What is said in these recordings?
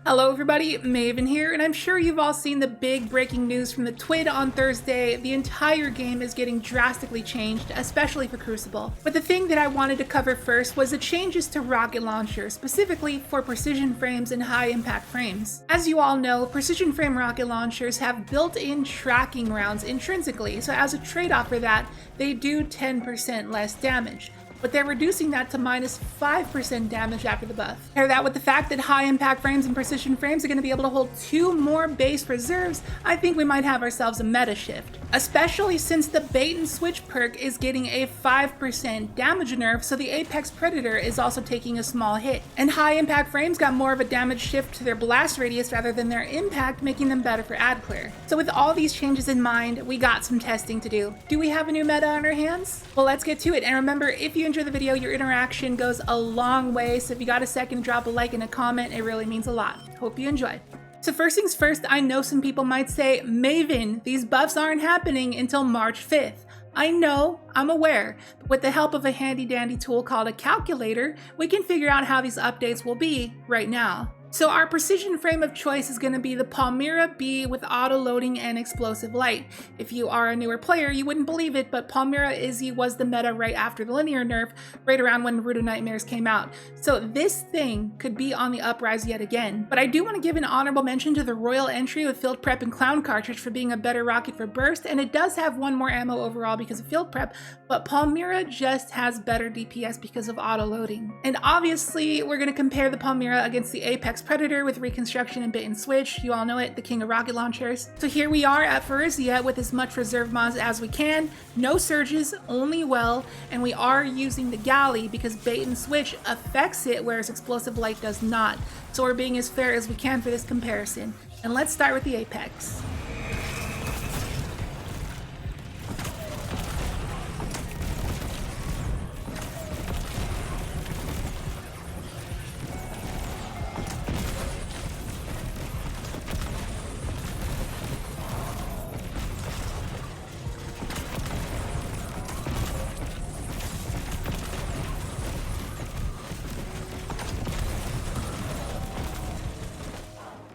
Hello everybody, Maven here, and I'm sure you've all seen the big breaking news from the TWID on Thursday. The entire game is getting drastically changed, especially for Crucible. But the thing that I wanted to cover first was the changes to rocket launchers, specifically for precision frames and high impact frames. As you all know, precision frame rocket launchers have built-in tracking rounds intrinsically, so as a trade-off for that, they do 10% less damage. But they're reducing that to minus 5% damage after the buff. Pair that with the fact that high impact frames and precision frames are going to be able to hold 2 more base reserves, I think we might have ourselves a meta shift. Especially since the Bait and Switch perk is getting a 5% damage nerf, so the Apex Predator is also taking a small hit. And high impact frames got more of a damage shift to their blast radius rather than their impact, making them better for ad clear. So with all these changes in mind, we got some testing to do. Do we have a new meta on our hands? Well, let's get to it. And remember, if you enjoy the video, your interaction goes a long way, so if you got a second, drop a like and a comment. It really means a lot. Hope you enjoy. So first things first, I know some people might say, Maven, these buffs aren't happening until March 5th. I know, I'm aware, but with the help of a handy dandy tool called a calculator, we can figure out how these updates will be right now. So our precision frame of choice is going to be the Palmyra-B with auto-loading and explosive light. If you are a newer player, you wouldn't believe it, but Palmyra-Izzy was the meta right after the linear nerf, right around when Naruto Nightmares came out. So this thing could be on the uprise yet again. But I do want to give an honorable mention to the Royal Entry with Field Prep and Clown Cartridge for being a better rocket for burst, and it does have 1 more ammo overall because of Field Prep, but Palmyra just has better DPS because of auto-loading. And obviously, we're going to compare the Palmyra against the Apex Predator with Reconstruction and Bait and Switch. You all know it, the king of rocket launchers. So here we are at Ferizia with as much reserve mods as we can. No surges, only well, and we are using the galley because Bait and Switch affects it, whereas explosive light does not. So we're being as fair as we can for this comparison. And let's start with the Apex.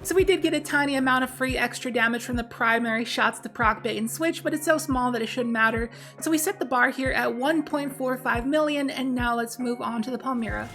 So we did get a tiny amount of free extra damage from the primary shots to proc Bait and Switch, but it's so small that it shouldn't matter. So we set the bar here at 1.45 million, and now let's move on to the Palmyra.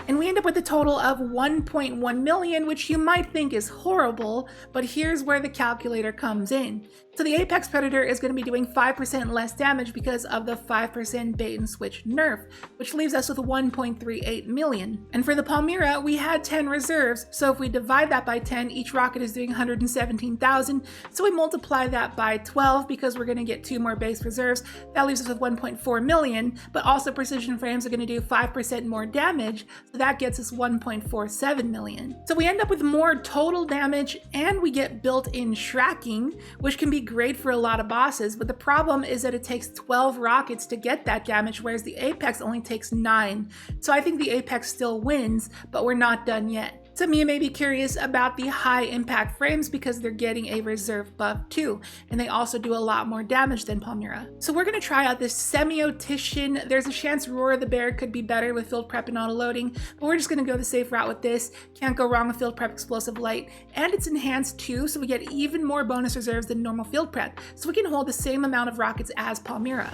And we end up with a total of 1.1 million, which you might think is horrible, but here's where the calculator comes in. So the Apex Predator is going to be doing 5% less damage because of the 5% Bait and Switch nerf, which leaves us with 1.38 million. And for the Palmyra, we had 10 reserves, so if we divide that by 10, each rocket is doing 117,000, so we multiply that by 12 because we're going to get 2 more base reserves. That leaves us with 1.4 million, but also precision frames are going to do 5% more damage, so that gets us 1.47 million. So we end up with more total damage, and we get built-in shracking, which can be great for a lot of bosses, but the problem is that it takes 12 rockets to get that damage, whereas the Apex only takes 9. So I think the Apex still wins, but we're not done yet. Some of you may be curious about the high impact frames because they're getting a reserve buff too, and they also do a lot more damage than Palmyra. So we're going to try out this Semiotician. There's a chance Roar the Bear could be better with Field Prep and auto loading, but we're just going to go the safe route with this. Can't go wrong with Field Prep Explosive Light, and it's enhanced too, so we get even more bonus reserves than normal Field Prep, so we can hold the same amount of rockets as Palmyra.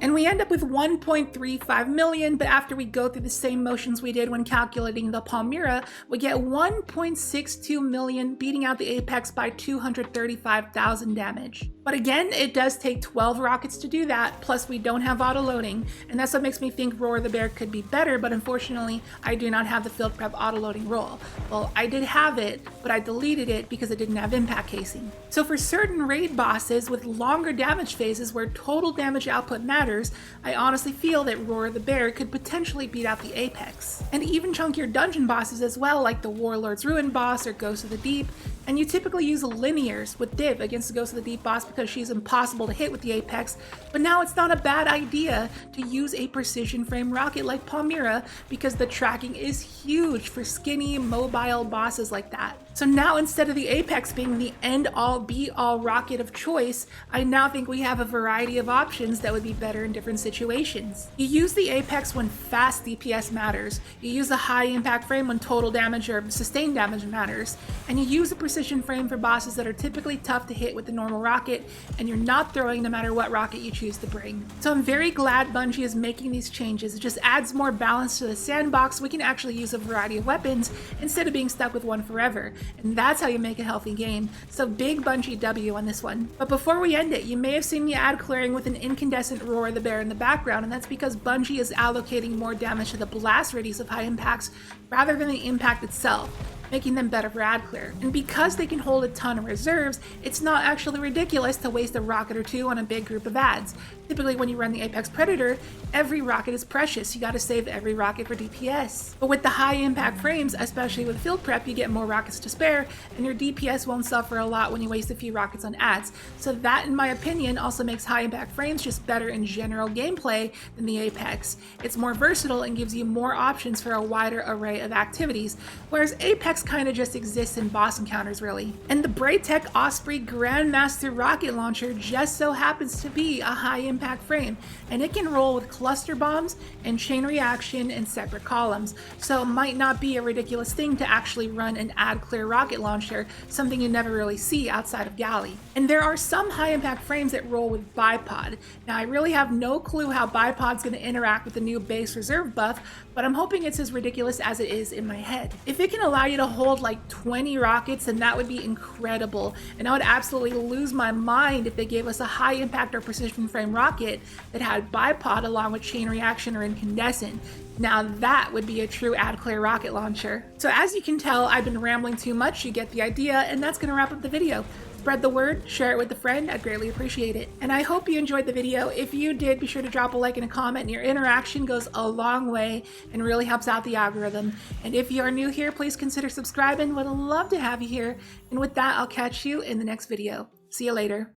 And we end up with 1.35 million, but after we go through the same motions we did when calculating the Palmyra, we get 1.62 million, beating out the Apex by 235,000 damage. But again, it does take 12 rockets to do that, plus we don't have auto-loading, and that's what makes me think Roar the Bear could be better, but unfortunately, I do not have the field prep auto-loading roll. Well, I did have it, but I deleted it because it didn't have impact casing. So for certain raid bosses with longer damage phases where total damage output matters, I honestly feel that Roar the Bear could potentially beat out the Apex. And even chunkier dungeon bosses as well, like the Warlord's Ruin boss or Ghost of the Deep, and you typically use linears with Div against the Ghost of the Deep boss because she's impossible to hit with the Apex, but now it's not a bad idea to use a precision frame rocket like Palmyra because the tracking is huge for skinny, mobile bosses like that. So now instead of the Apex being the end-all be-all rocket of choice, I now think we have a variety of options that would be better in different situations. You use the Apex when fast DPS matters, you use a high impact frame when total damage or sustained damage matters, and you use a precision frame for bosses that are typically tough to hit with the normal rocket, and you're not throwing no matter what rocket you choose to bring. So I'm very glad Bungie is making these changes. It just adds more balance to the sandbox. We can actually use a variety of weapons instead of being stuck with one forever. And that's how you make a healthy game. So big Bungie W on this one. But before we end it, you may have seen me ad clearing with an incandescent Roar the Bear in the background, and that's because Bungie is allocating more damage to the blast radius of high impacts rather than the impact itself, making them better for ad clear. And because they can hold a ton of reserves, it's not actually ridiculous to waste a rocket or two on a big group of ads. Typically when you run the Apex Predator, every rocket is precious. You gotta save every rocket for DPS. But with the high impact frames, especially with field prep, you get more rockets to spare, and your DPS won't suffer a lot when you waste a few rockets on ads. So that, in my opinion, also makes high impact frames just better in general gameplay than the Apex. It's more versatile and gives you more options for a wider array of activities, whereas Apex kind of just exists in boss encounters really. And the Braytech Osprey Grandmaster rocket launcher just so happens to be a high impact frame, and it can roll with cluster bombs and chain reaction and separate columns, so it might not be a ridiculous thing to actually run an ad clear rocket launcher, something you never really see outside of Galley. And there are some high impact frames that roll with bipod. Now I really have no clue how bipod's going to interact with the new base reserve buff, but I'm hoping it's as ridiculous as it is in my head. If it can allow you to hold like 20 rockets, then that would be incredible, and I would absolutely lose my mind if they gave us a high impact or precision frame rocket that had bipod along with chain reaction or incandescent. Now that would be a true ad clear rocket launcher. So as you can tell, I've been rambling too much. You get the idea, and that's going to wrap up the video. Spread the word, share it with a friend, I'd greatly appreciate it. And I hope you enjoyed the video. If you did, be sure to drop a like and a comment, and your interaction goes a long way and really helps out the algorithm. And if you are new here, please consider subscribing. Would love to have you here. And with that, I'll catch you in the next video. See you later.